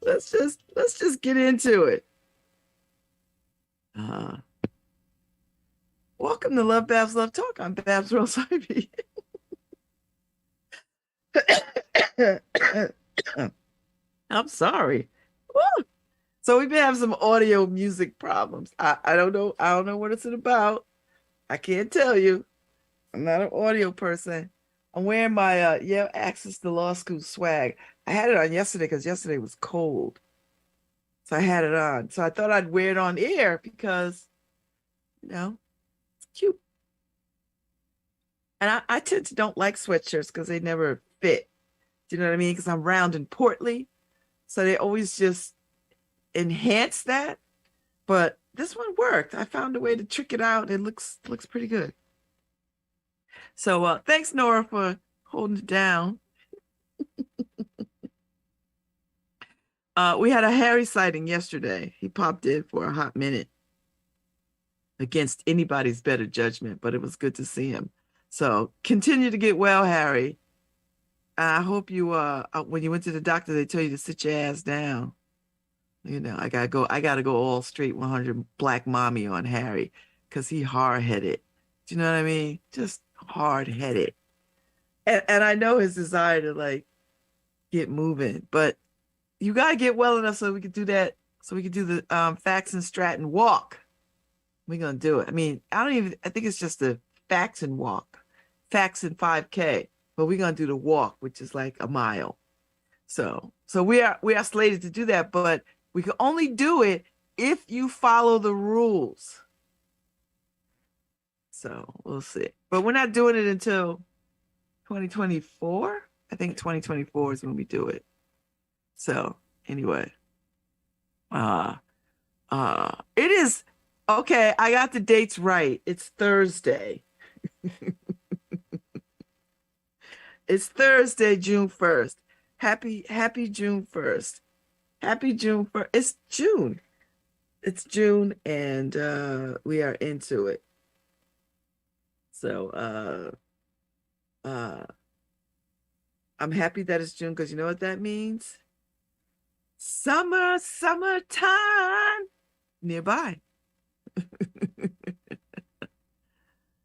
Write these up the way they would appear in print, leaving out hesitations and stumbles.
let's just get into it. Uh, Welcome to LoveBabz Love Talk. I'm Babz Rawls-Ivy. I'm sorry. Woo. So we've been having some audio music problems. I don't know. I don't know what it's about. I can't tell you. I'm not an audio person. I'm wearing my yeah, Access to Law School swag. I had it on yesterday because yesterday was cold. So I had it on. So I thought I'd wear it on air because, it's cute. And I tend to don't like sweatshirts because they never fit. Do you know what I mean? Because I'm round and portly. So they always just enhance that. But this one worked. I found a way to trick it out. It looks pretty good. So thanks, Nora, for holding it down. We had a Harry sighting yesterday. He popped in for a hot minute against anybody's better judgment, but it was good to see him. So continue to get well, Harry. I hope you when you went to the doctor, they tell you to sit your ass down. I gotta go all straight 100 black mommy on Harry because he hard-headed. Do you know what I mean? Just hard-headed. And I know his desire to like get moving, but you gotta get well enough so we could do that, so we could do the Fax and Stratton walk. We're gonna do it. I mean, I think it's just the Fax and walk, Fax and 5K, but we're gonna do the walk, which is like a mile. So we are slated to do that, but we can only do it if you follow the rules. So we'll see. But we're not doing it until 2024. I think 2024 is when we do it. So anyway, it is okay. I got the dates right. It's Thursday. It's Thursday, June 1st. Happy June 1st. Happy June 1st. It's June. It's June and we are into it. So I'm happy that it's June because you know what that means? Summertime nearby.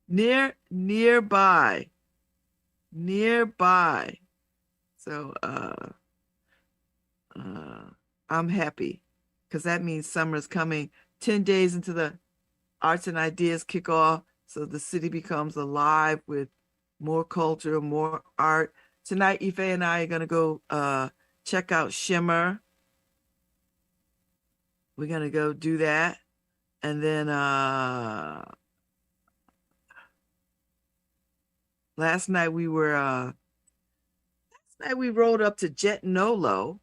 Nearby. So I'm happy because that means summer's coming. 10 days into the Arts and Ideas kickoff, so the city becomes alive with more culture, more art. Tonight, Ife and I are gonna go check out Shimmer. We're gonna go do that. And then last night we rode up to Jet Nolo,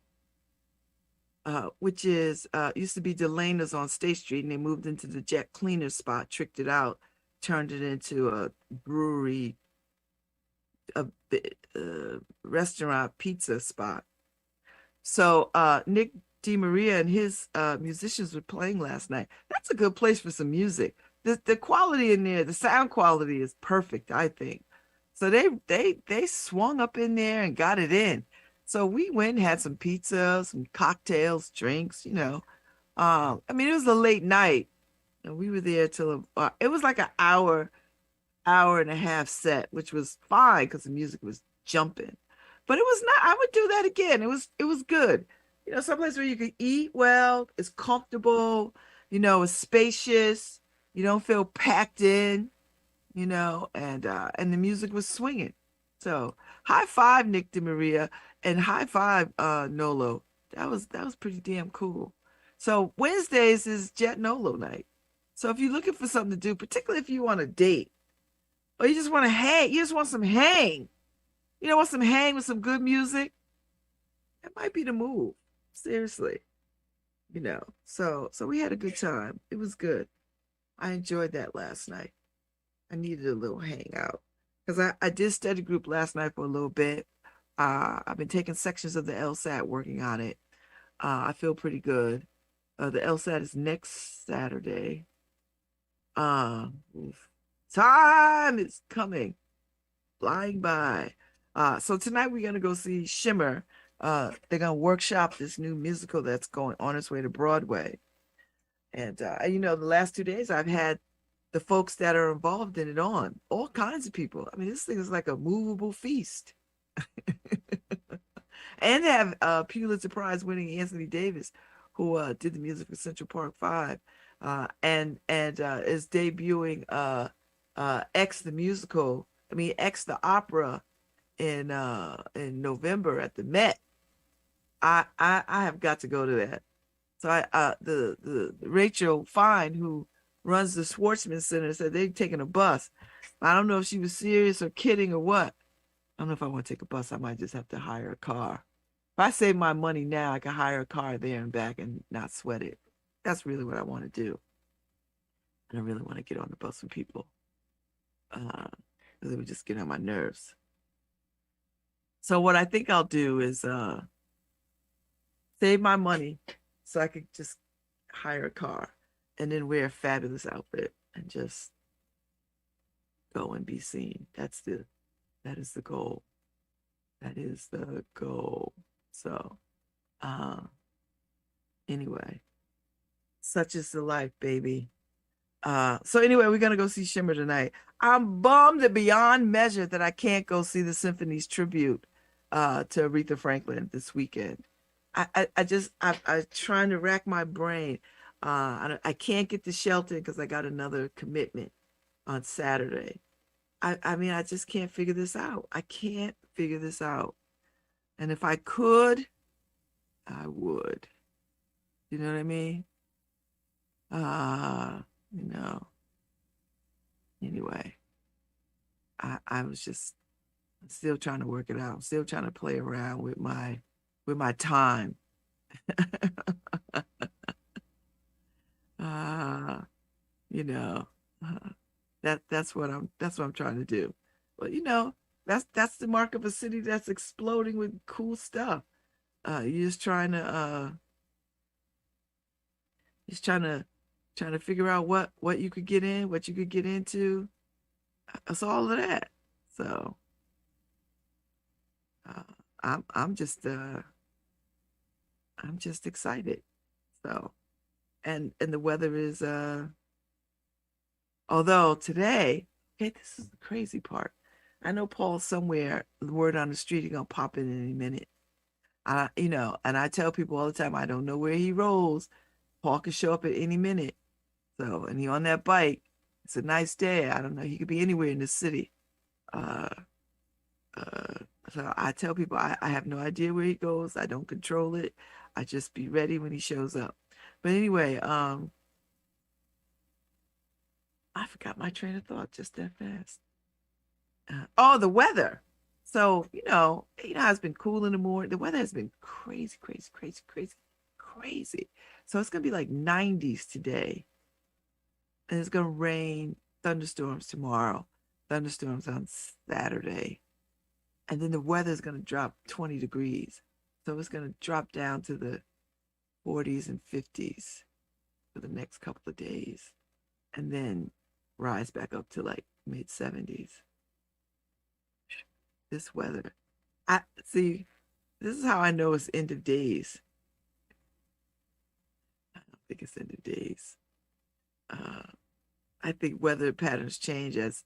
which is used to be Delana's on State Street, and they moved into the Jet Cleaner spot, tricked it out, turned it into a brewery, a restaurant, pizza spot. So Nick DeMaria and his musicians were playing last night. That's a good place for some music. The quality in there, the sound quality is perfect, I think. So they swung up in there and got it in. So we went and had some pizza, some cocktails, drinks, I mean, it was a late night and we were there till it was like an hour and a half set, which was fine because the music was jumping. But it was not, I would do that again. It was good. Someplace where you can eat well, it's comfortable, it's spacious, you don't feel packed in, and the music was swinging. So high five, Nick DeMaria, and high five, Nolo. That was pretty damn cool. So Wednesdays is Jet Nolo night. So if you're looking for something to do, particularly if you want a date, or you just want to hang, you just want some hang, want some hang with some good music, that might be the move. Seriously, So we had a good time. It was good. I enjoyed that last night. I needed a little hangout because I did study group last night for a little bit. I've been taking sections of the LSAT, working on it. I feel pretty good. The LSAT is next Saturday. Time is coming, flying by. So tonight we're gonna go see Shimmer. they're gonna workshop this new musical that's going on its way to Broadway. And you know, the last 2 days I've had the folks that are involved in it on, all kinds of people. I mean, this thing is like a movable feast. And they have Pulitzer Prize winning Anthony Davis, who did the music for Central Park Five, and is debuting X the musical. I mean X the opera in November at the Met. I have got to go to that. So the Rachel Fine, who runs the Schwartzman Center, said they're taking a bus. I don't know if she was serious or kidding or what. I don't know if I want to take a bus. I might just have to hire a car. If I save my money now, I can hire a car there and back and not sweat it. That's really what I want to do. I don't really want to get on the bus with people. It would just get on my nerves. So what I think I'll do is save my money so I could just hire a car and then wear a fabulous outfit and just go and be seen. That is the goal. That is the goal. So anyway, such is the life, baby. So anyway, we're gonna go see Shimmer tonight. I'm bummed beyond measure that I can't go see the Symphony's tribute to Aretha Franklin this weekend. I'm trying to rack my brain. I can't get to Shelton because I got another commitment on Saturday. I mean, I just can't figure this out. I can't figure this out. And if I could, I would. You know what I mean? You know. Anyway, I was just still trying to work it out. I'm still trying to play around with my time. You know, that's what I'm trying to do. But you know, that's the mark of a city that's exploding with cool stuff. You're just trying to figure out what you could get in, what you could get into. It's all of that. So I'm just excited. So and the weather is although today, okay, this is the crazy part. I know Paul's somewhere, the word on the street, he's gonna pop in any minute. You know, and I tell people all the time, I don't know where he rolls. Paul could show up at any minute. So, and he on that bike. It's a nice day. I don't know. He could be anywhere in the city. Uh, uh, so I tell people I have no idea where he goes. I don't control it. I just be ready when he shows up. But anyway, I forgot my train of thought just that fast. Oh, the weather. So, how it's been cool in the morning. The weather has been crazy, crazy, crazy, crazy, crazy. So it's gonna be like 90s today. And it's gonna rain, thunderstorms tomorrow, thunderstorms on Saturday. And then the weather is gonna drop 20 degrees. So it's gonna drop down to the 40s and 50s for the next couple of days. And then rise back up to like mid 70s. This weather. I see, this is how I know it's end of days. I don't think it's end of days. I think weather patterns change as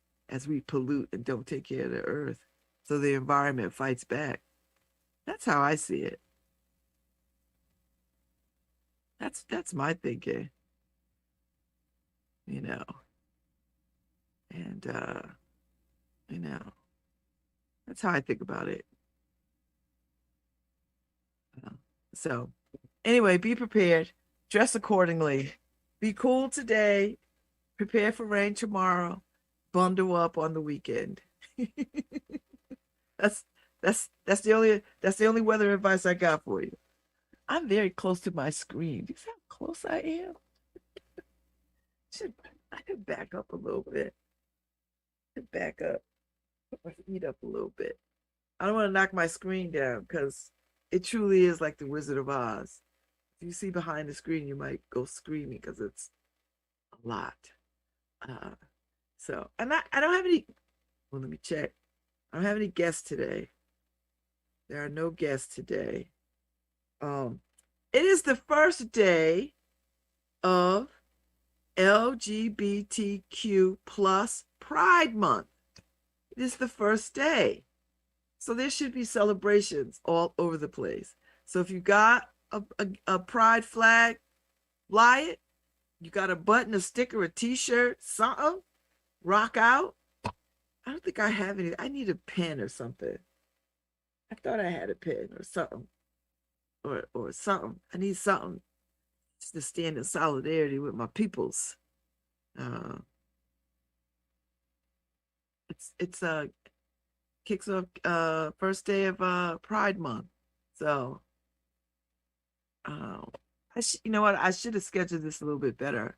we pollute and don't take care of the earth. So the environment fights back. That's how I see it. That's my thinking, you know. And that's how I think about it. So anyway, be prepared, dress accordingly, be cool today, prepare for rain tomorrow, bundle up on the weekend. that's that's the only weather advice I got for you. I'm very close to my screen. Do you see how close I am? I could back up a little bit. Back up, put my feet up a little bit. I don't want to knock my screen down because it truly is like the Wizard of Oz. If you see behind the screen, you might go screaming because it's a lot. And I don't have any. Well, let me check. I don't have any guests today. There are no guests today. Um, it is the first day of LGBTQ plus Pride Month. It is the first day. So there should be celebrations all over the place. So if you got a pride flag, fly it. You got a button, a sticker, a t-shirt, something, rock out. I don't think I have any. I need a pen or something. I thought I had a pen or something. Or something. I need something just to stand in solidarity with my peoples. Uh it's kicks off first day of Pride Month. So you know what? I should have scheduled this a little bit better.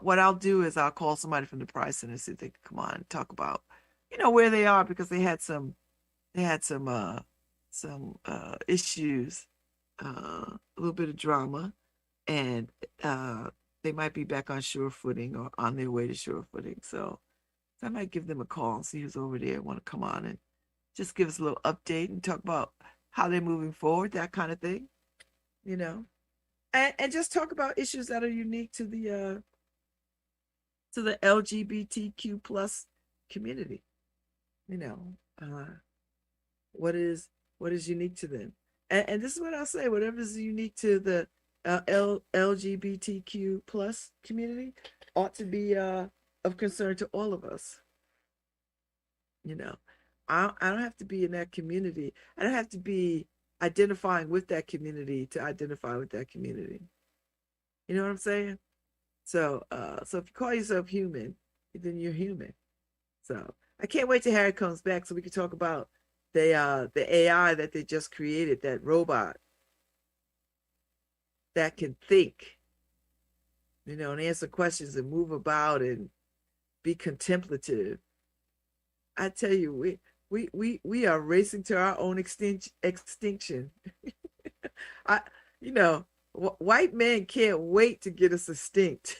What I'll do is I'll call somebody from the Pride Center, see if they can come on and talk about, where they are, because they had some issues, a little bit of drama, and they might be back on sure footing or on their way to sure footing. So I might give them a call and see who's over there and want to come on and just give us a little update and talk about how they're moving forward, that kind of thing, you know. And just talk about issues that are unique to the LGBTQ plus community. You know, what is unique to them, and this is what I'll say: whatever is unique to the LGBTQ plus community ought to be of concern to all of us. You know, I don't have to be in that community. I don't have to be identifying with that community to identify with that community. You know what I'm saying? So if you call yourself human, then you're human. So I can't wait till Harry comes back so we can talk about the AI that they just created, that robot that can think, and answer questions and move about and be contemplative. I tell you, we are racing to our own extinction. I, white men can't wait to get us extinct.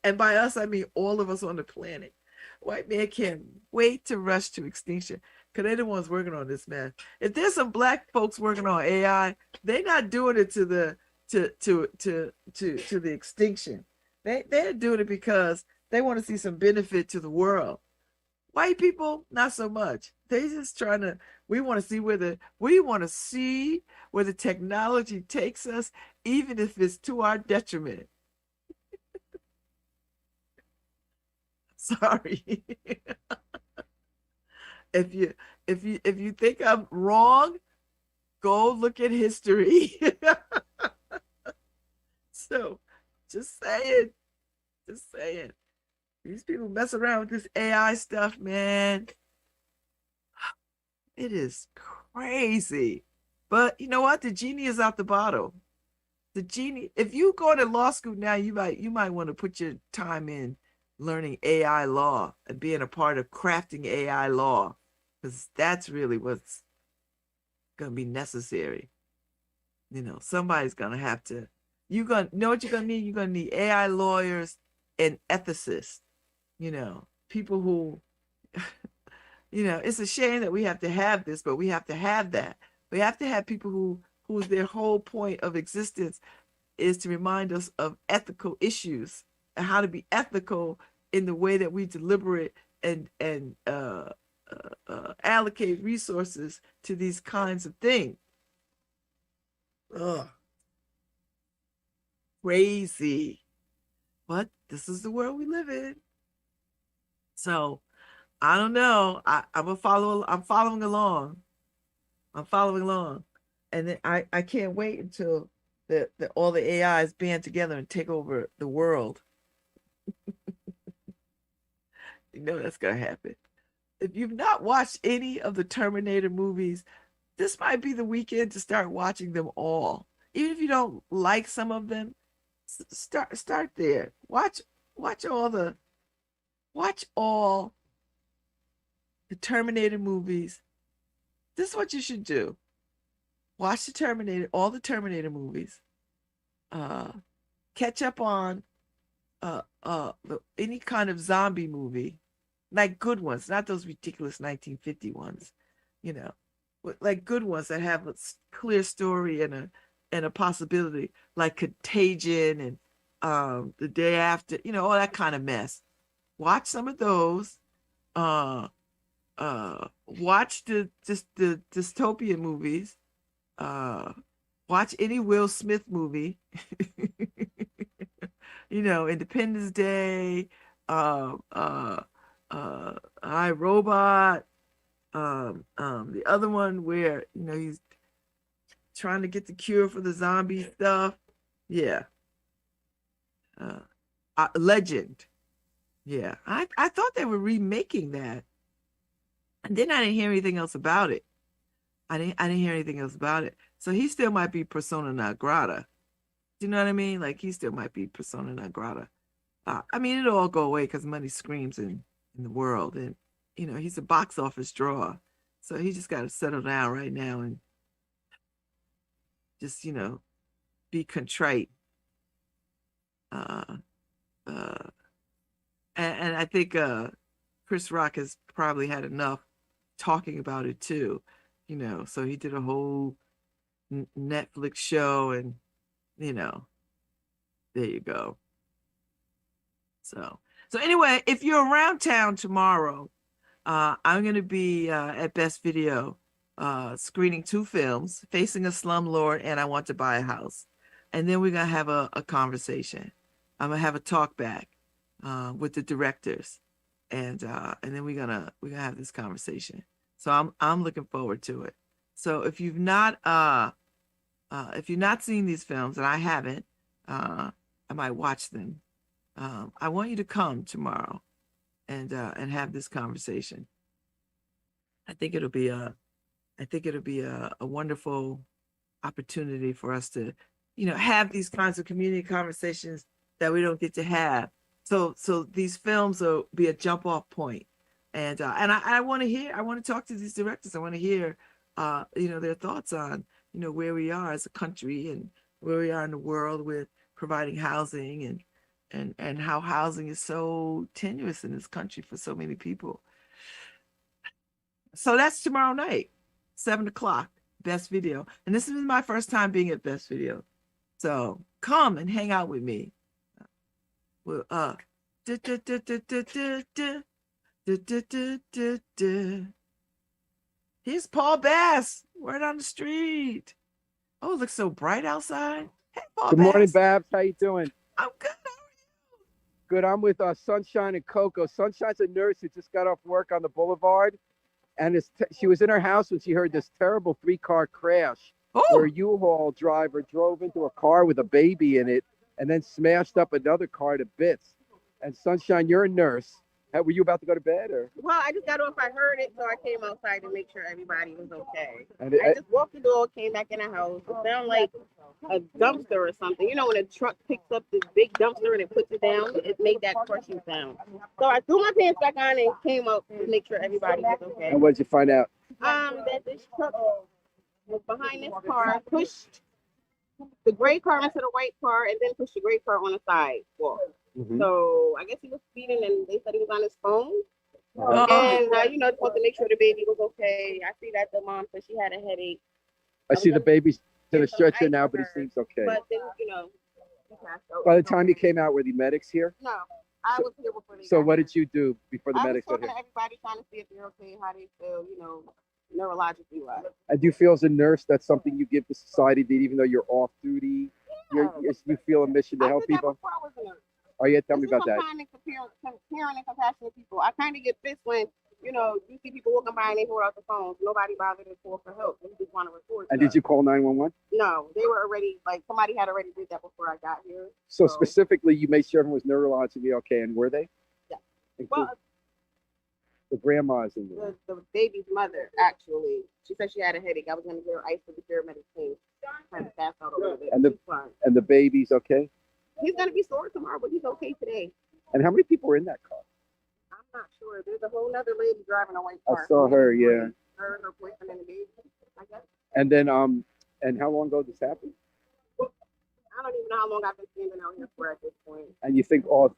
And by us, I mean all of us on the planet. White men can't wait to rush to extinction because they're the ones working on this, man. If there's some black folks working on AI, they're not doing it to the extinction. They're doing it because they want to see some benefit to the world. White people, not so much. They just trying to. We want to see where the technology takes us, even if it's to our detriment. Sorry. If you think I'm wrong, go look at history. So, just saying, just saying. These people mess around with this AI stuff, man. It is crazy. But you know what? The genie is out the bottle. The genie, if you go to law school now, you might want to put your time in learning AI law and being a part of crafting AI law, because that's really what's going to be necessary. Somebody's going to have to, know what you're going to need? You're going to need AI lawyers and ethicists, people who, it's a shame that we have to have this, but we have to have that. We have to have people whose their whole point of existence is to remind us of ethical issues and how to be ethical in the way that we deliberate and allocate resources to these kinds of things. Ugh. Crazy. But this is the world we live in. So I don't know. I'm following along. I'm following along. And then I can't wait until all the AIs band together and take over the world. That's gonna happen. If you've not watched any of the Terminator movies, this might be the weekend to start watching them all. Even if you don't like some of them, start there. Watch all the Terminator movies. This is what you should do. Watch all the Terminator movies. Catch up on any kind of zombie movie, like good ones, not those ridiculous 1950 ones, like good ones that have a clear story and a possibility, like Contagion and The Day After, all that kind of mess. Watch some of those. Watch the dystopian movies. Watch any Will Smith movie. Independence Day, I Robot, the other one where he's trying to get the cure for the zombie stuff. Yeah. Legend. Yeah. I thought they were remaking that. And then I didn't hear anything else about it. I didn't hear anything else about it. So he still might be persona non grata. Do you know what I mean? Like he still might be persona non grata. I mean, it'll all go away because money screams in the world. And, he's a box office draw. So he just got to settle down right now and just, be contrite. And I think Chris Rock has probably had enough talking about it too, so he did a whole Netflix show and, there you go. So anyway, if you're around town tomorrow, I'm going to be at Best Video screening 2 films, Facing a Slumlord and I Want to Buy a House. And then we're going to have a conversation. I'm going to have a talk back with the directors. And then we're gonna have this conversation. So I'm looking forward to it. So if you've not seen these films, and I haven't, I might watch them. I want you to come tomorrow and have this conversation. I think it'll be a wonderful opportunity for us to, have these kinds of community conversations that we don't get to have. So these films will be a jump off point. And I want to talk to these directors. I want to hear, their thoughts on, where we are as a country and where we are in the world with providing housing and how housing is so tenuous in this country for so many people. So that's tomorrow night, 7:00, Best Video. And this is my first time being at Best Video. So come and hang out with me. Well, here's Paul Bass. Word on the street. Oh, it looks so bright outside. Hey, Paul Good Bass. morning, Babz. How you doing? I'm good. Good. I'm with Sunshine and Coco. Sunshine's a nurse who just got off work on the boulevard, and she was in her house when she heard this terrible 3-car crash where a U-Haul driver drove into a car with a baby in it and then smashed up another car to bits. And Sunshine, you're a nurse. Were you about to go to bed, or? Well, I just got off. I heard it, so I came outside to make sure everybody was okay. I just walked the door, came back in the house. It sounded like a dumpster or something. You know, when a truck picks up this big dumpster and it puts it down, it made that crushing sound. So I threw my pants back on and came up to make sure everybody was okay. And what did you find out? That this truck was behind this car, pushed the gray car into the white car, and then pushed the gray car on the sidewalk. Mm-hmm. So I guess he was speeding, and they said he was on his phone. And just want to make sure the baby was okay. I see that the mom said she had a headache. I see the baby's in a stretcher now, but he seems okay. But then, by the time you came out, were the medics here? No, I was here before they. So what did you do before the medics got here? I was talking to everybody, trying to see if they're okay, how they feel, neurologically wise. And do you feel as a nurse that's something you give to society, that even though you're off duty, you feel a mission to help people? Before I was a nurse. Oh yeah, tell me about that. Kind and caring and compassionate people. I kind of get pissed when you see people walking by and they hold out the phones. Nobody bothered to call for help. They just want to report. And did you call 911? No, they were already somebody had already did that before I got here. So specifically, you made sure everyone was neurologically okay, and were they? Yeah. Well, the grandma's in there. The baby's mother, actually, she said she had a headache. I was going to give her ice for the paramedics came. Kind of passed out a little bit. And the baby's okay? He's going to be sore tomorrow, but he's okay today. And how many people were in that car? I'm not sure. There's a whole other lady driving a white car. I saw her, yeah. Her boyfriend, and the baby, I guess. And then, and how long ago did this happen? I don't even know how long I've been standing out here for at this point. And you think all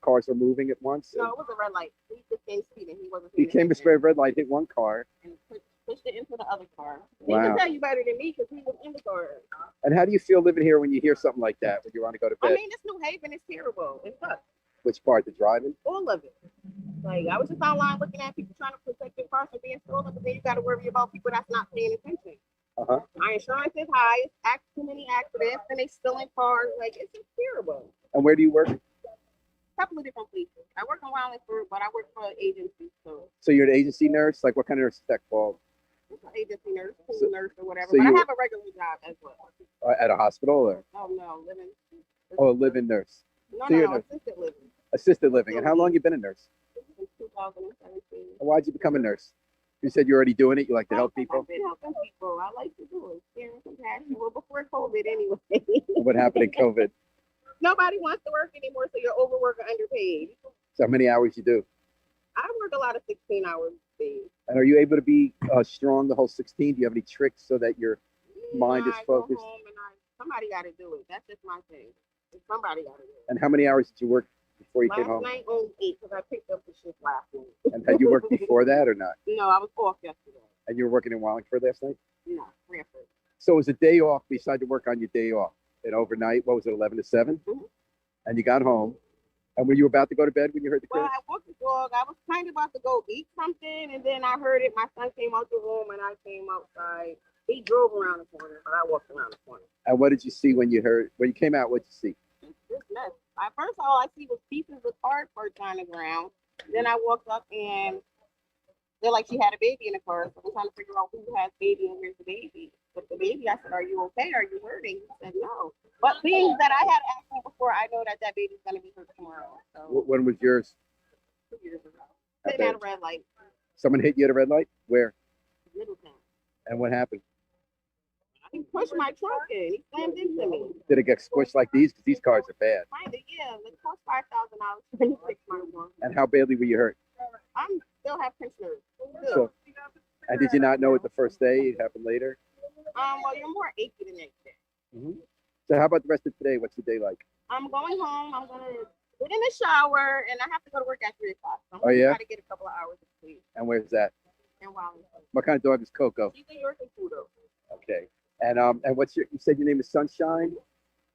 cars are moving at once? No, it was a red light. He just came speeding. He wasn't. He came to spray a red light, hit one car. And pushed pushed it into the other car. He Wow. can tell you better than me because he was in the car. And how do you feel living here when you hear something like that, when you want to go to bed? I mean, this New Haven is terrible. It sucks. Which part? The driving? All of it. Like, I was just online looking at people trying to protect their cars from being stolen, but then you got to worry about people that's not paying attention. Uh-huh. Our insurance is high. It's too many accidents, and they stealing cars. Like, it's just terrible. And where do you work? A couple of different places. I work in Wallingford, but I work for an agency. So you're an agency nurse? Like, what kind of nurse is that called? It's an agency nurse, pool nurse, or whatever. So but I you- have a regular job as well. At a hospital? Or? Oh, no, living. Oh, a live-in nurse. No, so you're no, a- assisted living. Assisted living. And how long you been a nurse? Since 2017. And why'd you become a nurse? You said you're already doing it? You like to help people? I've been helping people. I like to do it. Sharing compassion. Well, before COVID, anyway. What happened in COVID? Nobody wants to work anymore, so you're overworked or underpaid. So how many hours you do? I work a lot of 16-hour days. And are you able to be strong the whole 16? Do you have any tricks so that your mind is I focused? Go home and somebody got to do it. That's just my thing. Somebody got to do it. And how many hours did you work before you came Last home? night, only 8, because I picked up the shift last night. And had you worked before that or not? No, I was off yesterday. And you were working in Wallingford last night? No, Cranford. So it was a day off. You decided to work on your day off. And overnight, what was it, 11 to 7? Mhm. And you got home. And were you about to go to bed when you heard the Well, crash? I walked the dog. I was kind of about to go eat something, and then I heard it. My son came out the room, and I came outside. He drove around the corner, but I walked around the corner. And what did you see when you came out? What did you see? This mess. First all I see was pieces of card parts on the ground. Then I walked up, and they're like, she had a baby in the car. So I'm trying to figure out who has baby and where's the baby. But the baby, I said, are you okay? Are you hurting? He said, no. But being that I had an accident before, I know that baby's going to be hurt tomorrow. So When was yours? 2 years ago. At Sitting at a the- red light. Someone hit you at a red light? Where? Middletown. And what happened? He pushed my truck in. He slammed into me. Did it get squished like these? Because these cars are bad. Kinda, yeah. It cost $5,000 for me to fix my one. And how badly were you hurt? I still have pinched nerves. So, and did you not know it the first day? It happened later? Well, you're more achy the next day. So how about the rest of today? What's the day like? I'm going home. I'm gonna get in the shower, and I have to go to work at 3 o'clock. So I'm Oh, gonna yeah? try to get a couple of hours of sleep. And where's that? And Wallingford. What kind of dog is Coco? She's a Yorkie Poodle. Okay. And what's you said your name is Sunshine?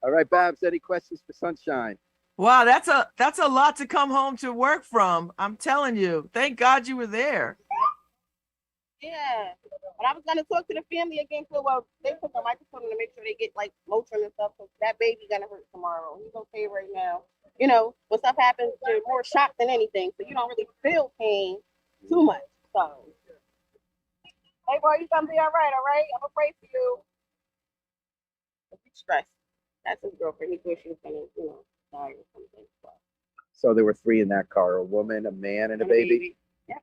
All right, Babz, any questions for Sunshine? Wow, that's a lot to come home to work from. I'm telling you. Thank God you were there. Yeah. But I was gonna talk to the family again. So well, they put the microphone to make sure they get like Motrin and stuff. So that baby gonna hurt tomorrow. He's okay right now. You know, when stuff happens, you're more shocked than anything, so you don't really feel pain too much. So, hey boy, you gonna be all right? I'm gonna pray for you. Stress. That's his girlfriend. He thought she was gonna, die or something. So there were 3 in that car, a woman, a man, and a baby. Yeah.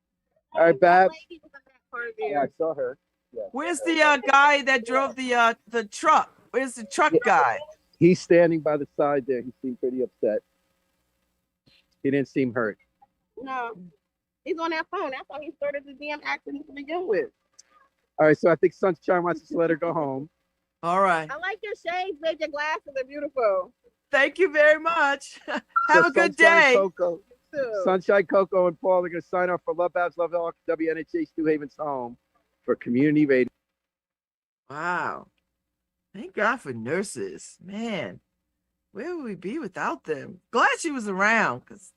All right, Babz. Lady was in that car there. Yeah, I saw her. Yeah. Where's the guy that drove the truck? Where's the truck guy? He's standing by the side there. He seemed pretty upset. He didn't seem hurt. No, he's on that phone. That's how he started the damn accident to begin with. All right, so I think Sunshine wants us to let her go home. All right. I like your shades, babe. Your glasses are beautiful. Thank you very much. Have So a good Sunshine, day. Coco, Too. Sunshine, Coco, and Paul are going to sign off for LoveBabz, LoveTalk, WNHH New Haven's home for community radio. Wow. Thank God for nurses. Man, where would we be without them? Glad she was around, because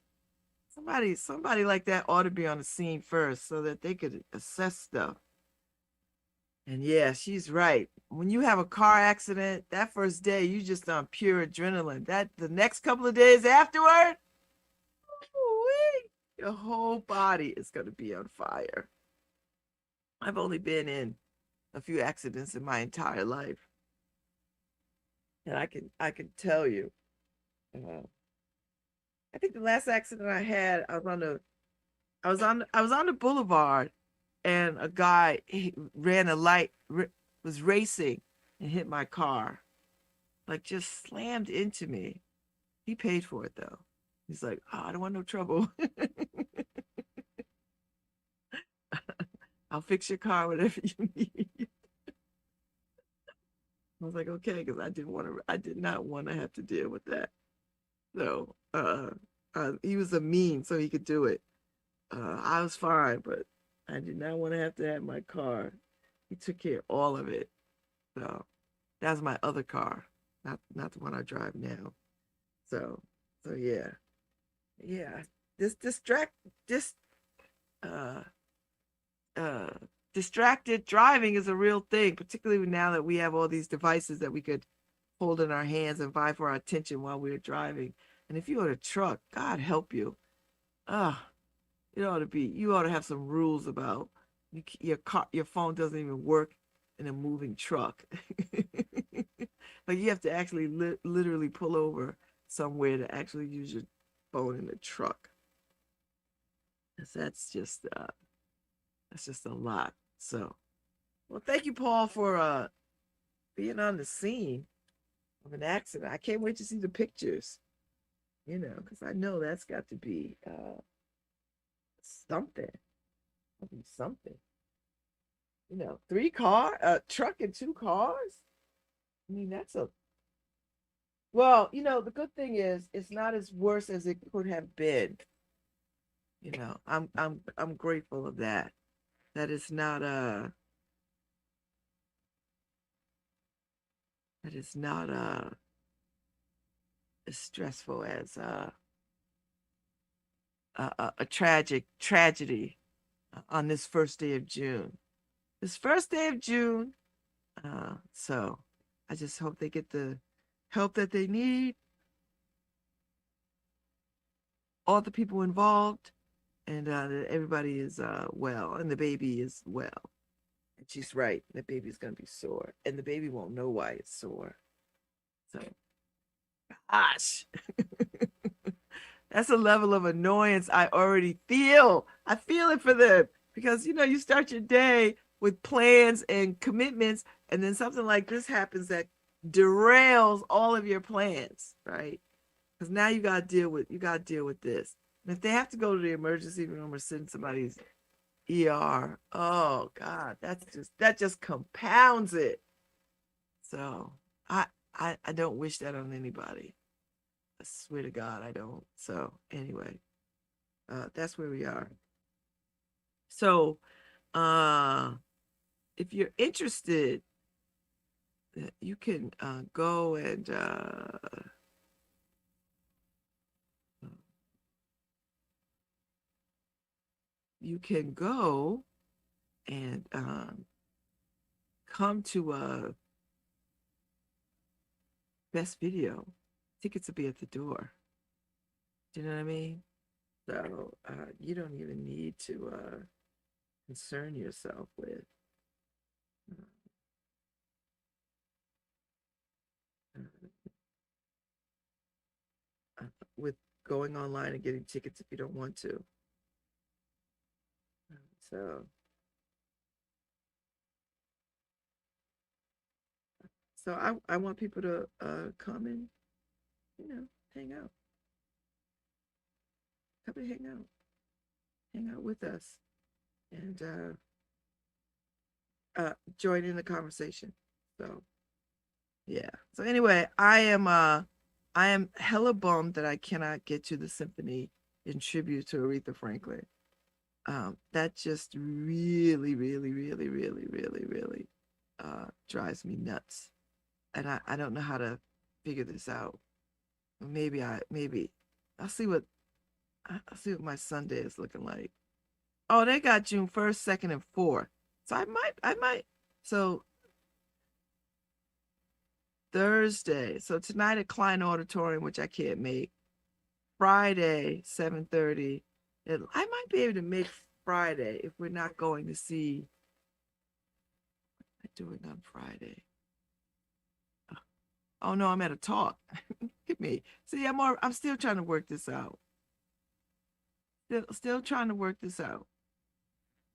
somebody like that ought to be on the scene first so that they could assess stuff. And yeah, she's right. When you have a car accident, that first day, you just on pure adrenaline. That the next couple of days afterward, your whole body is going to be on fire. I've only been in a few accidents in my entire life, and I can tell you, I think the last accident I had, I was on the boulevard, and a guy ran a light, was racing and hit my car, like just slammed into me. He paid for it though. He's like, oh, I don't want no trouble. I'll fix your car, whatever you need. I was like, okay, because I did not want to have to deal with that. So he was a mean, so he could do it. I was fine, but I did not want to have my car He took care of all of it. So that's my other car, not the one I drive now. So yeah. Yeah. This uh uh distracted driving is a real thing, particularly now that we have all these devices that we could hold in our hands and vie for our attention while we're driving. And if you're in a truck, God help you. Ah, you ought to have some rules about your phone doesn't even work in a moving truck. Like you have to actually literally pull over somewhere to actually use your phone in the truck. That's just a lot. So, well, thank you, Paul, for being on the scene of an accident. I can't wait to see the pictures, because I know that's got to be something. That'll be something. 3 car, truck and 2 cars. I mean, well, the good thing is it's not as worse as it could have been. I'm grateful of that. That is not as stressful as a tragic tragedy on this first day of June. This first day of June. So I just hope they get the help that they need. All the people involved, and that everybody is well, and the baby is well. And she's right. The baby's gonna be sore, and the baby won't know why it's sore. So, gosh, that's a level of annoyance I already feel. I feel it for them because you start your day with plans and commitments, and then something like this happens that derails all of your plans, right? Because now you gotta deal with this. And if they have to go to the emergency room or send somebody's ER, oh God, that just compounds it. So I don't wish that on anybody. I swear to God, I don't. So anyway, that's where we are. So if you're interested, you can go and come to Best Video. Tickets will be at the door. Do you know what I mean? So you don't even need to concern yourself with going online and getting tickets if you don't want to. So I want people to come and hang out. Come and hang out with us, and join in the conversation. So yeah. So anyway, I am hella bummed that I cannot get to the symphony in tribute to Aretha Franklin. That just really, really, really, really, really, really drives me nuts. And I don't know how to figure this out. Maybe I'll see what my Sunday is looking like. Oh, they got June 1st, 2nd, and 4th. So I might. So Thursday. So tonight at Klein Auditorium, which I can't make. Friday, 7:30. I might be able to make Friday if we're not going to see. What am I doing on Friday? Oh no, I'm at a talk. Look at me. See, I'm still trying to work this out. Still trying to work this out.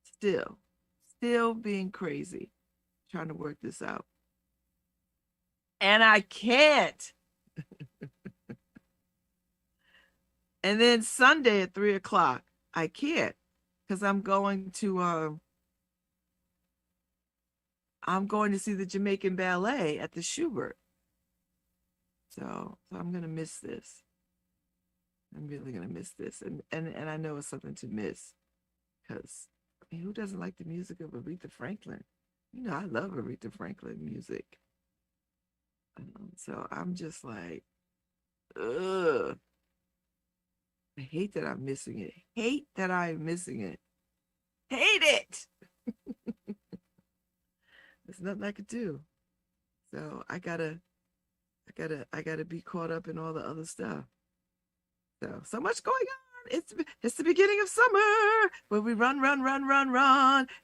Still being crazy, trying to work this out. And I can't. And then Sunday at 3:00, I can't because I'm going to see the Jamaican Ballet at the Schubert. So I'm gonna miss this. I'm really gonna miss this, and I know it's something to miss, because who doesn't like the music of Aretha Franklin? You know, I love Aretha Franklin music. So I'm just like, ugh. I hate that I'm missing it. Hate that I'm missing it. Hate it. There's nothing I could do. So I gotta be caught up in all the other stuff. So much going on. It's the beginning of summer where we run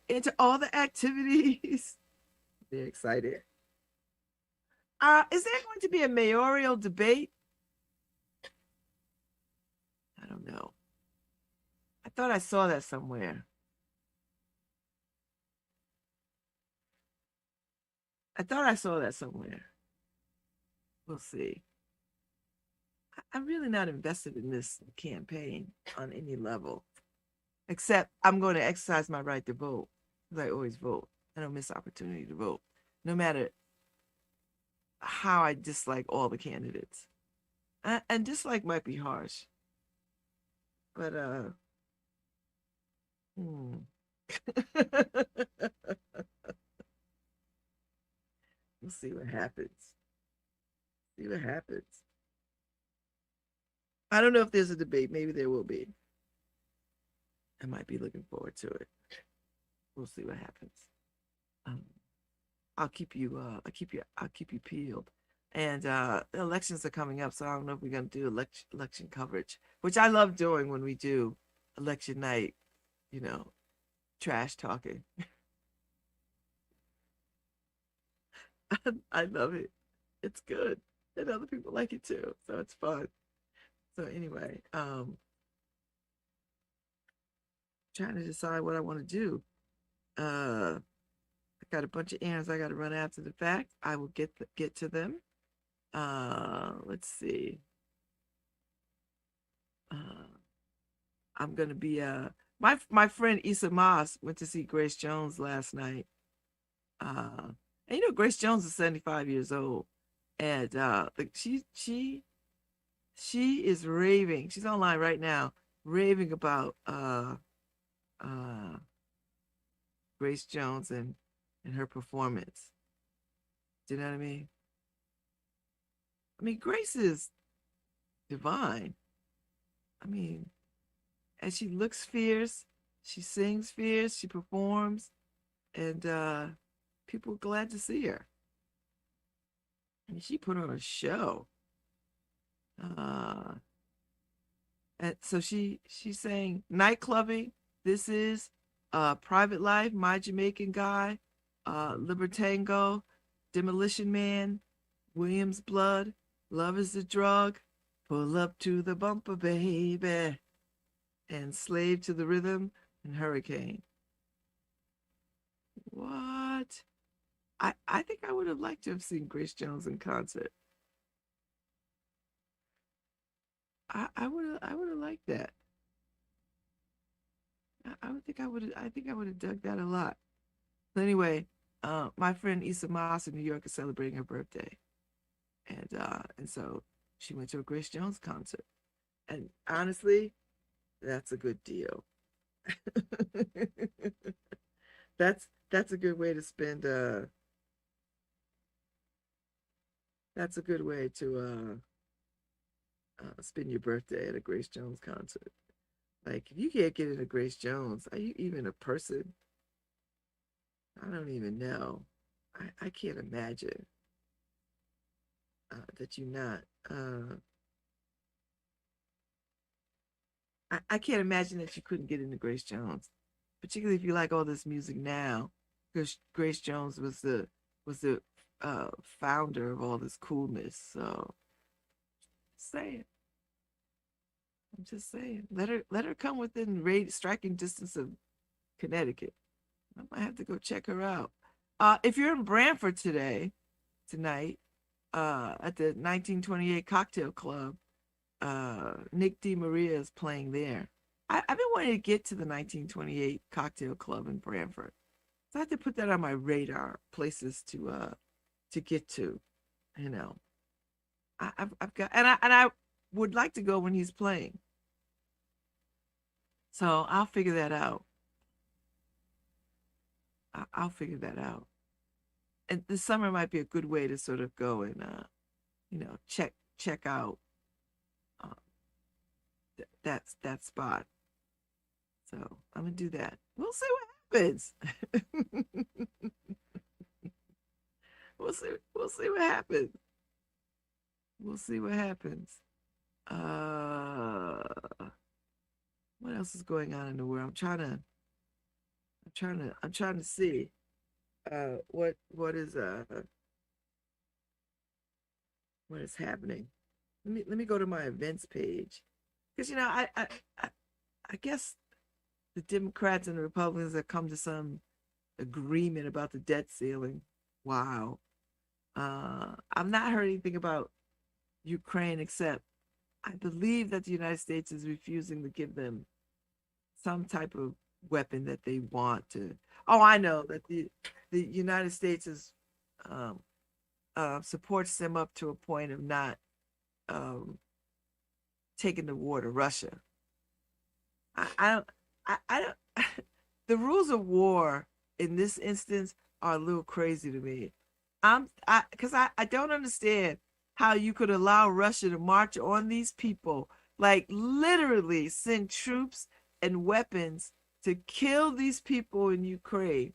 into all the activities. They're excited. Is there going to be a mayoral debate? I don't know. I thought I saw that somewhere. I thought I saw that somewhere. We'll see. I'm really not invested in this campaign on any level, except I'm going to exercise my right to vote, because I always vote. I don't miss opportunity to vote, no matter how I dislike all the candidates. And dislike might be harsh, but we'll see what happens. See what happens. I don't know if there's a debate. Maybe there will be. I might be looking forward to it. We'll see what happens. I'll keep you peeled. And the elections are coming up, so I don't know if we're gonna do election coverage, which I love doing when we do election night, you know, trash talking. I love it. It's good. And other people like it too. So it's fun. So anyway, trying to decide what I want to do. I got a bunch of errands I got to run after the fact. I will get to them. Let's see. I'm gonna be my friend Issa Moss went to see Grace Jones last night. And you know Grace Jones is 75 years old, and she is raving. She's online right now, raving about Grace Jones and her performance. Do you know what I mean? I mean, Grace is divine. I mean, and she looks fierce, she sings fierce, she performs, and people are glad to see her. I mean, she put on a show. And so she's saying nightclubbing, this is Private Life, My Jamaican Guy, Libertango, Demolition Man, Williams Blood, Love is a Drug, Pull Up to the Bumper, Baby, and Slave to the Rhythm, and Hurricane. What? I think I would have liked to have seen Grace Jones in concert. I would have liked that. I think I would have dug that a lot. So anyway, my friend Issa Moss in New York is celebrating her birthday, and so she went to a Grace Jones concert, and honestly, that's a good deal. That's a good way to spend. That's a good way to spend your birthday at a Grace Jones concert. Like, if you can't get into Grace Jones, are you even a person? I don't even know. I can't imagine that you're not. I can't imagine that you couldn't get into Grace Jones, particularly if you like all this music now, because Grace Jones was the founder of all this coolness. So, saying. I'm just saying. Let her come within striking distance of Connecticut. I might have to go check her out. If you're in Branford tonight, at the 1928 Cocktail Club, Nick DeMaria is playing there. I've been wanting to get to the 1928 Cocktail Club in Branford. So I have to put that on my radar, places to get to. You know, I've got, and I would like to go when he's playing. So I'll figure that out. I'll figure that out. and the summer might be a good way to sort of go and check out uh, that spot. So I'm gonna do that. We'll see what happens. We'll see what happens. We'll see what happens. What else is going on in the world? I'm trying to see what is happening. Let me go to my events page, because I guess the Democrats and the Republicans have come to some agreement about the debt ceiling. Wow. I've not heard anything about Ukraine, except I believe that the United States is refusing to give them some type of weapon that they want to. Oh, I know that the United States is supports them up to a point of not taking the war to Russia. I don't. The rules of war in this instance are a little crazy to me. Because I don't understand how you could allow Russia to march on these people, like literally send troops and weapons to kill these people in Ukraine.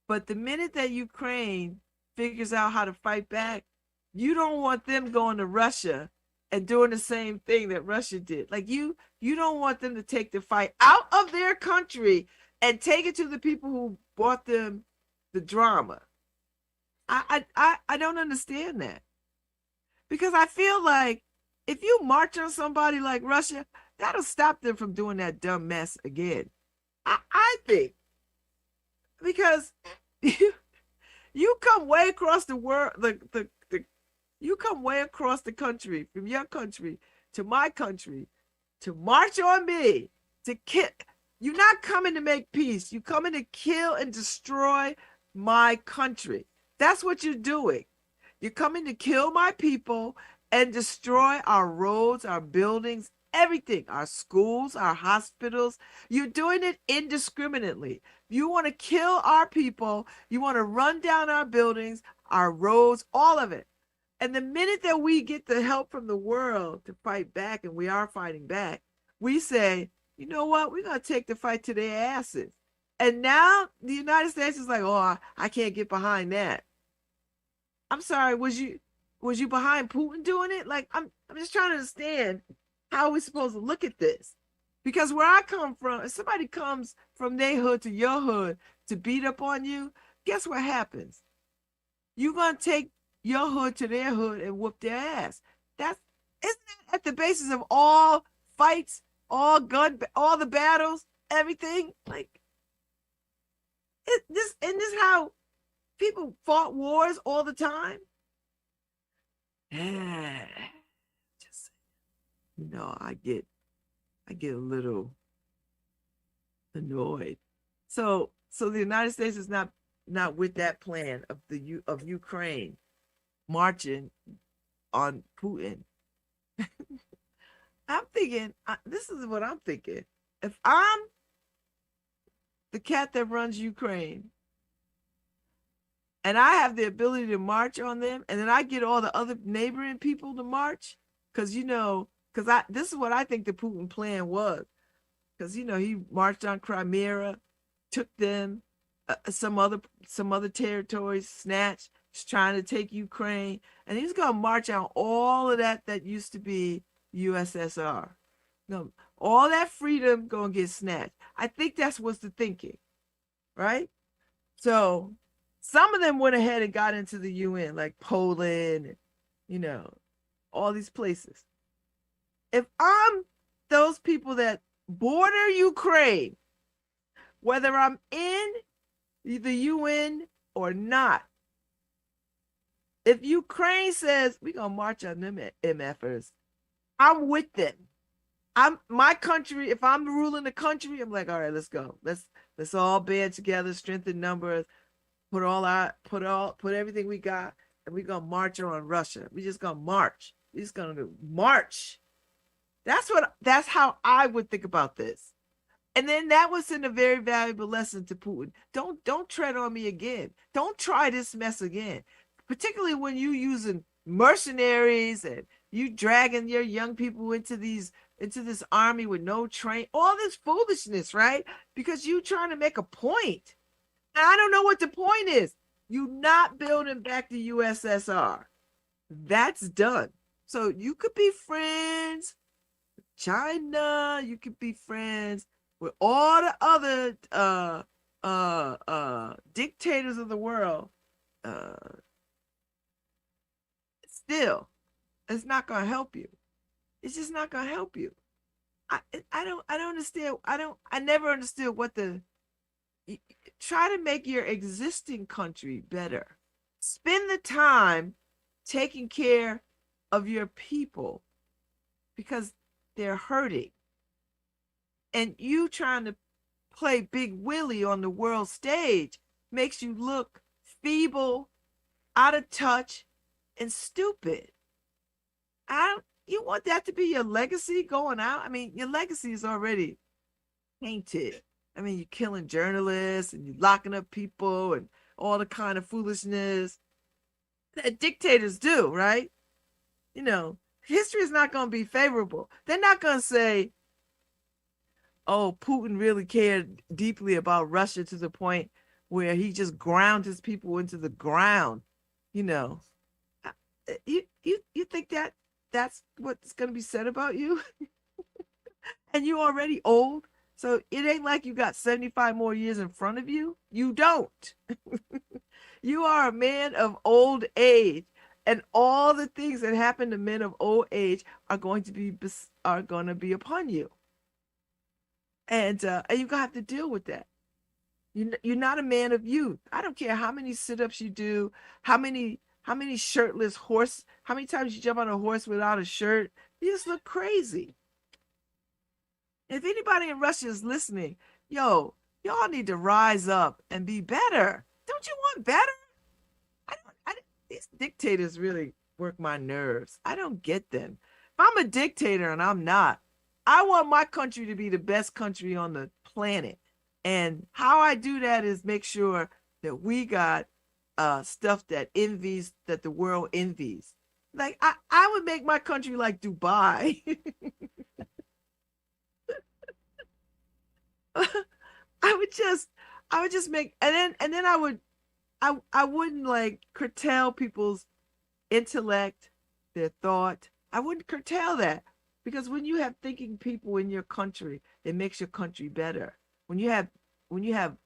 But the minute that Ukraine figures out how to fight back, you don't want them going to Russia and doing the same thing that Russia did. Like you don't want them to take the fight out of their country and take it to the people who brought them the drama. I don't understand that, because I feel like if you march on somebody like Russia, that'll stop them from doing that dumb mess again. I think, because you come way across the world, you come way across the country, from your country to my country, to march on me, to kill. You're not coming to make peace. You're coming to kill and destroy my country. That's what you're doing. You're coming to kill my people and destroy our roads, our buildings, everything, our schools, our hospitals. You're doing it indiscriminately. You want to kill our people. You want to run down our buildings, our roads, all of it. And the minute that we get the help from the world to fight back, and we are fighting back, we say, you know what? We're going to take the fight to their asses. And now the United States is like, oh, I can't get behind that. I'm sorry, was you behind Putin doing it? Like, I'm just trying to understand how we're supposed to look at this. Because where I come from, if somebody comes from their hood to your hood to beat up on you, guess what happens? You're going to take your hood to their hood and whoop their ass. Isn't that at the basis of all fights, all the battles, everything? Like, isn't this how people fought wars all the time? Yeah. Just, I get a little annoyed. So the United States is not with that plan of Ukraine marching on Putin. I'm thinking, this is what I'm thinking. If I'm the cat that runs Ukraine, and I have the ability to march on them, and then I get all the other neighboring people to march, because this is what I think the Putin plan was, because he marched on Crimea, took them, some other territories, snatched, was trying to take Ukraine, and he's gonna march on all of that used to be USSR. No, all that freedom gonna get snatched. I think that's what's the thinking, right? So some of them went ahead and got into the UN, like Poland, and, all these places. If I'm those people that border Ukraine, whether I'm in the UN or not, if Ukraine says we're gonna march on them MFers, I'm with them. My country, if I'm ruling the country, I'm like, all right, let's go. Let's all band together, strengthen numbers, put everything we got, and we're gonna march on Russia. We're just gonna march. We're just gonna march. That's how I would think about this. And then that was in a very valuable lesson to Putin. Don't tread on me again. Don't try this mess again. Particularly when you using mercenaries and you dragging your young people into this army with no train, all this foolishness, right? Because you trying to make a point. And I don't know what the point is. You not building back the USSR. That's done. So you could be friends with China, you could be friends with all the other dictators of the world. Still, it's not gonna help you. It's just not gonna help you. I don't understand. I never understood what try to make your existing country better. Spend the time taking care of your people because they're hurting. And you trying to play Big Willie on the world stage makes you look feeble, out of touch, and stupid. You want that to be your legacy going out? I mean, your legacy is already tainted. I mean, you're killing journalists and you're locking up people and all the kind of foolishness that dictators do, right? You know, history is not going to be favorable. They're not going to say, oh, Putin really cared deeply about Russia to the point where he just ground his people into the ground. You know, you think that's what's going to be said about you? And you're already old. So it ain't like you got 75 more years in front of you. You don't. You are a man of old age. And all the things that happen to men of old age are going to be upon you. And you're gonna have to deal with that. You're not a man of youth. I don't care how many sit-ups you do, how many shirtless horse, how many times you jump on a horse without a shirt. You just look crazy. If anybody in Russia is listening, y'all need to rise up and be better. Don't you want better? These dictators really work my nerves. I don't get them. If I'm a dictator and I'm not, I want my country to be the best country on the planet. And how I do that is make sure that we got stuff that the world envies. Like I would make my country like Dubai. I would just make, and then I wouldn't like curtail people's intellect, their thought. I wouldn't curtail that, because when you have thinking people in your country, it makes your country better. When you have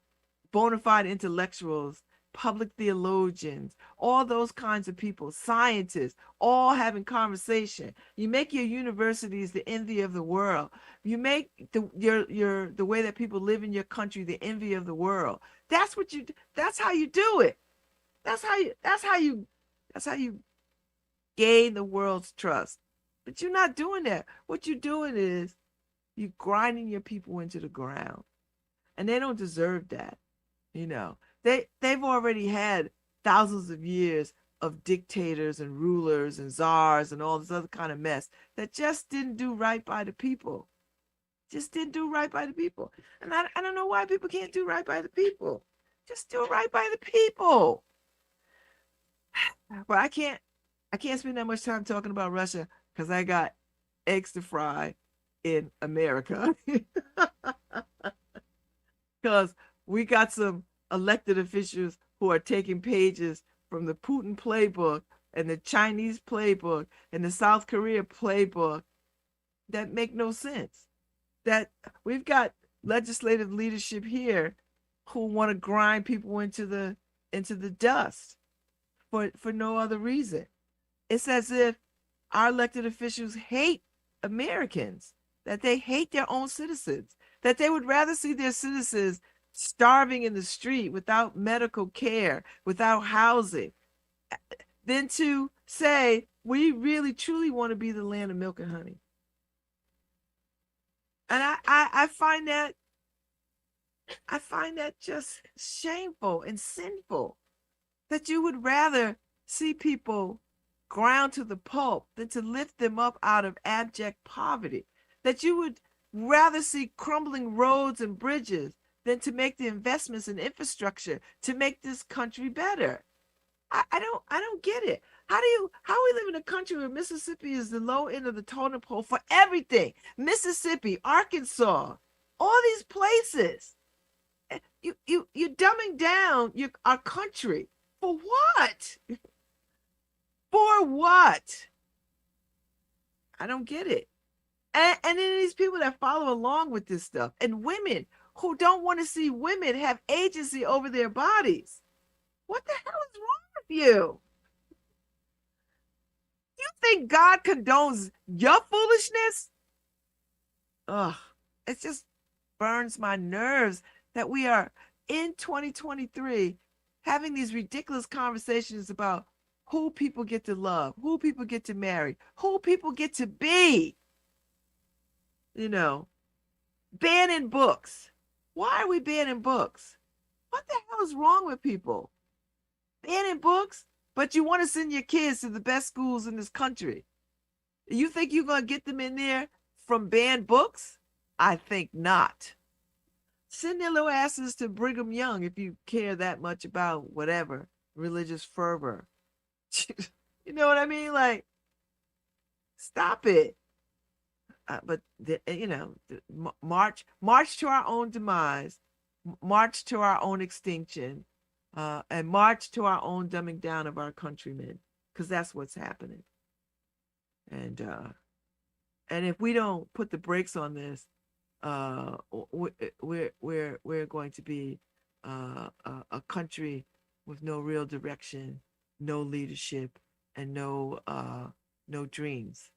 bona fide intellectuals, public theologians, all those kinds of people, scientists, all having conversation, you make your universities the envy of the world. You make the way that people live in your country the envy of the world. That's how you do it. That's how you gain the world's trust. But you're not doing that. What you're doing is you're grinding your people into the ground. And they don't deserve that. You know, they've already had thousands of years of dictators and rulers and czars and all this other kind of mess that just didn't do right by the people. Just didn't do right by the people. And I don't know why people can't do right by the people. Just do right by the people. But I can't spend that much time talking about Russia because I got eggs to fry in America. Because we got some elected officials who are taking pages from the Putin playbook and the Chinese playbook and the South Korea playbook that make no sense. That we've got legislative leadership here who want to grind people into the dust for no other reason. It's as if our elected officials hate Americans, that they hate their own citizens, that they would rather see their citizens starving in the street without medical care, without housing, than to say, we really truly want to be the land of milk and honey. And I find that just shameful and sinful, that you would rather see people ground to the pulp than to lift them up out of abject poverty, that you would rather see crumbling roads and bridges than to make the investments in infrastructure to make this country better. I don't get it. How we live in a country where Mississippi is the low end of the totem pole for everything? Mississippi, Arkansas, all these places. You're dumbing down our country. For what? For what? I don't get it. And then these people that follow along with this stuff, and women who don't want to see women have agency over their bodies. What the hell is wrong with you? You think God condones your foolishness? Ugh, it just burns my nerves that we are in 2023 having these ridiculous conversations about who people get to love, who people get to marry, who people get to be. You know, banning books. Why are we banning books? What the hell is wrong with people? Banning books, but you want to send your kids to the best schools in this country. You think you're going to get them in there from banned books? I think not. Send their little asses to Brigham Young if you care that much about whatever religious fervor. You know what I mean? Like, stop it. March to our own demise, march to our own extinction, and march to our own dumbing down of our countrymen, because that's what's happening. And if we don't put the brakes on this, we're going to be a country with no real direction, no leadership, and no dreams,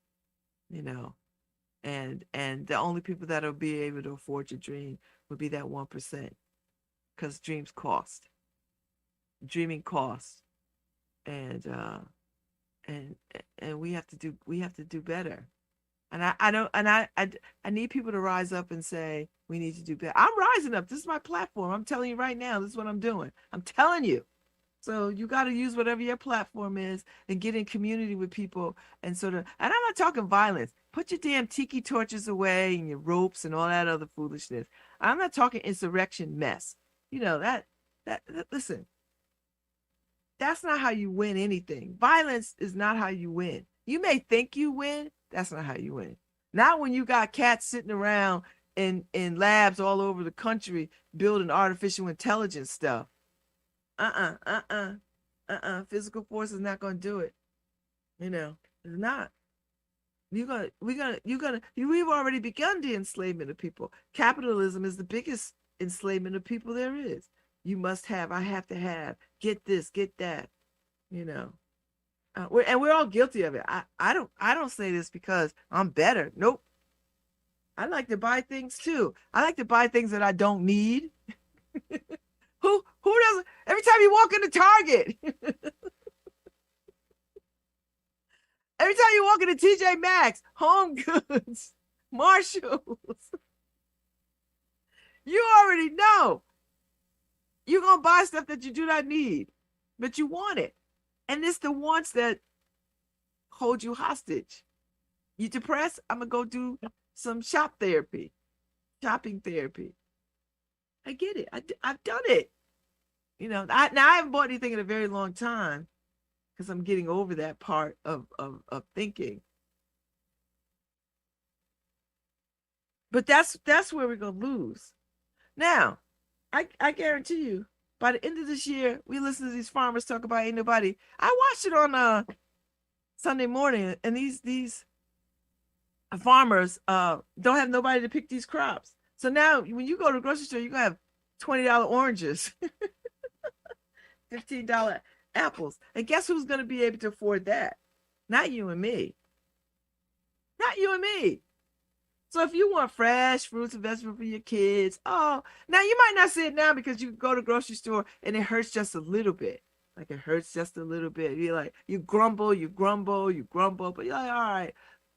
you know. And the only people that'll be able to afford to dream would be that 1%, because dreams cost. Dreaming costs, and we have to do better. And I need people to rise up and say we need to do better. I'm rising up. This is my platform. I'm telling you right now. This is what I'm doing. I'm telling you. So you got to use whatever your platform is and get in community with people and sort of. And I'm not talking violence. Put your damn tiki torches away and your ropes and all that other foolishness. I'm not talking insurrection mess. You know that listen. That's not how you win anything. Violence is not how you win. You may think you win. That's not how you win. Not when you got cats sitting around in labs all over the country building artificial intelligence stuff. Physical force is not going to do it. You know, it's not. We've already begun the enslavement of people. Capitalism is the biggest enslavement of people there is. You must have, I have to have, get this, get that, you know. We're all guilty of it. I don't say this because I'm better. Nope. I like to buy things too. I like to buy things that I don't need. Who doesn't? Every time you walk into Target, every time you walk into TJ Maxx, Home Goods, Marshalls, you already know you're going to buy stuff that you do not need, but you want it. And it's the wants that hold you hostage. You depressed? I'm going to go do some shopping therapy. I get it. I've done it. You know, I haven't bought anything in a very long time because I'm getting over that part of thinking. But that's where we're going to lose. Now, I guarantee you, by the end of this year, we listen to these farmers talk about ain't nobody. I watched it on Sunday morning, and these farmers don't have nobody to pick these crops. So now when you go to the grocery store, you're going to have $20 oranges, $15 apples. And guess who's going to be able to afford that? Not you and me. Not you and me. So if you want fresh fruits and vegetables for your kids, now you might not see it now because you go to the grocery store and it hurts just a little bit. Like it hurts just a little bit. You're like, you grumble, but you're like, all right,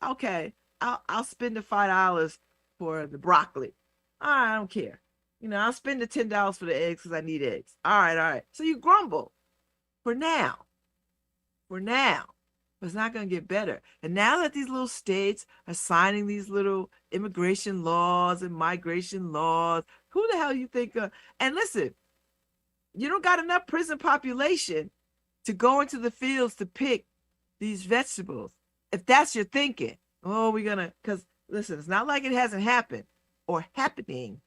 okay, I'll spend the $5 for the broccoli. All right, I don't care. You know, I'll spend the $10 for the eggs because I need eggs. All right. So you grumble for now. But but it's not going to get better. And now that these little states are signing these little immigration laws and migration laws, who the hell you think? And listen, you don't got enough prison population to go into the fields to pick these vegetables. If that's your thinking, oh, we're going to, because listen, it's not like it hasn't happened or happening.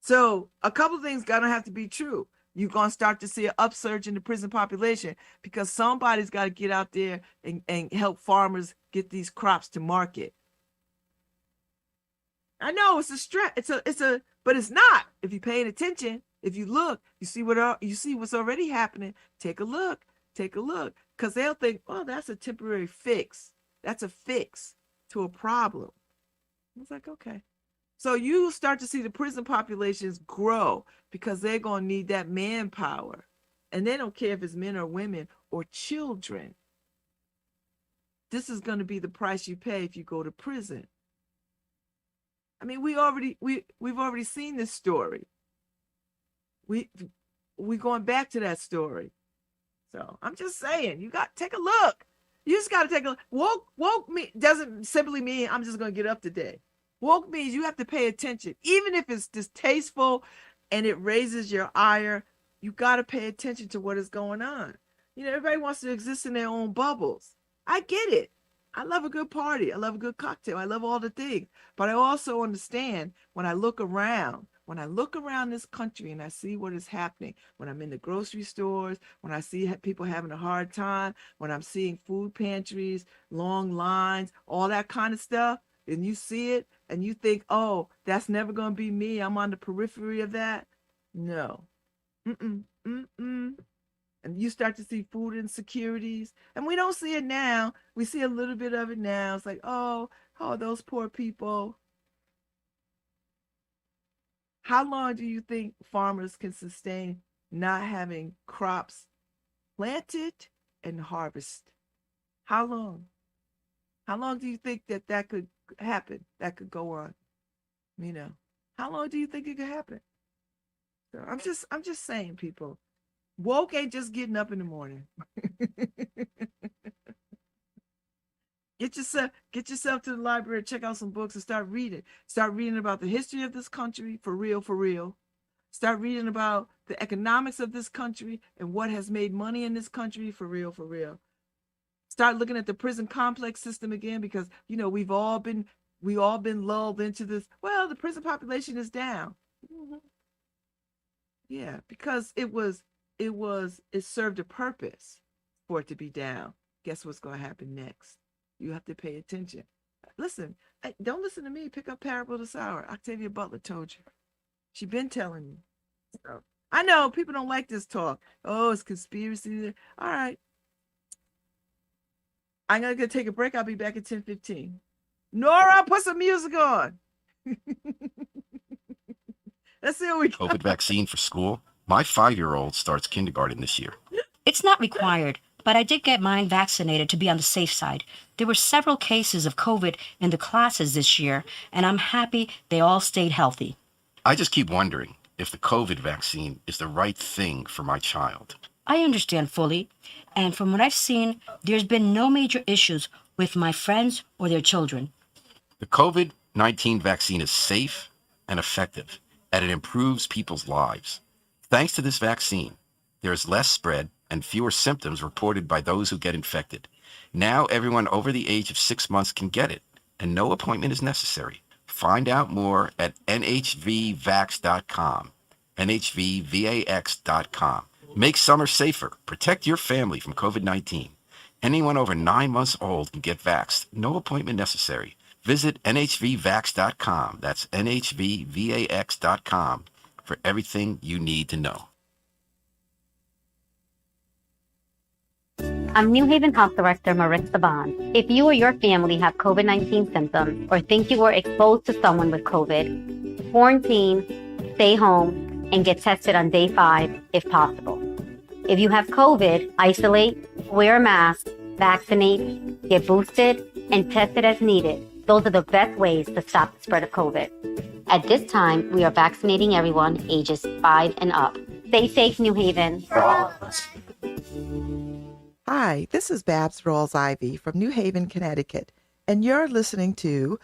So a couple of things gonna have to be true. You're gonna start to see an upsurge in the prison population because somebody's got to get out there and help farmers get these crops to market. I know it's a stress. But it's not. If you're paying attention, if you look, you see what's already happening. Take a look, because they'll think, oh, that's a temporary fix. That's a fix to a problem. It's like, okay. So you start to see the prison populations grow because they're going to need that manpower. And they don't care if it's men or women or children. This is going to be the price you pay if you go to prison. I mean, we've already seen this story. We're going back to that story. So I'm just saying, you got to take a look. You just got to take a look. Woke me doesn't simply mean I'm just going to get up today. Woke means you have to pay attention. Even if it's distasteful and it raises your ire, you got to pay attention to what is going on. You know, everybody wants to exist in their own bubbles. I get it. I love a good party. I love a good cocktail. I love all the things. But I also understand when I look around this country and I see what is happening, when I'm in the grocery stores, when I see people having a hard time, when I'm seeing food pantries, long lines, all that kind of stuff, and you see it and you think, oh, that's never going to be me. I'm on the periphery of that. No. And you start to see food insecurities. And we don't see it now. We see a little bit of it now. It's like, oh, those poor people. How long do you think farmers can sustain not having crops planted and harvested? How long? How long do you think that could happen? That could go on? You know, how long do you think it could happen? So I'm just saying, people, woke ain't just getting up in the morning. Get yourself to the library, check out some books and start reading. Start reading about the history of this country for real. Start reading about the economics of this country and what has made money in this country for real. Start looking at the prison complex system again, because you know we've all been lulled into this. Well, the prison population is down. Yeah, because it served a purpose for it to be down. Guess what's going to happen next? You have to pay attention. Listen, don't listen to me. Pick up Parable this Hour. Octavia Butler told you. She been telling you. So I know people don't like this talk. Oh, it's conspiracy. All right. I'm going to take a break. I'll be back at 10:15. Nora, put some music on. Let's see what we got. COVID vaccine for school. My 5-year-old starts kindergarten this year. It's not required, but I did get mine vaccinated to be on the safe side. There were several cases of COVID in the classes this year, and I'm happy they all stayed healthy. I just keep wondering if the COVID vaccine is the right thing for my child. I understand fully, and from what I've seen, there's been no major issues with my friends or their children. The COVID-19 vaccine is safe and effective, and it improves people's lives. Thanks to this vaccine, there is less spread and fewer symptoms reported by those who get infected. Now everyone over the age of 6 months can get it, and no appointment is necessary. Find out more at nhvvax.com, nhvvax.com. Make summer safer. Protect your family from COVID-19. Anyone over 9 months old can get vaxxed. No appointment necessary. Visit nhvvax.com. That's nhvvax.com for everything you need to know. I'm New Haven Health Director Marissa Bond. If you or your family have COVID-19 symptoms or think you were exposed to someone with COVID, quarantine, stay home, and get tested on day 5 if possible. If you have COVID, isolate, wear a mask, vaccinate, get boosted, and test it as needed. Those are the best ways to stop the spread of COVID. At this time, we are vaccinating everyone ages 5 and up. Stay safe, New Haven. Hi, this is Babz Rawls-Ivy from New Haven, Connecticut, and you're listening to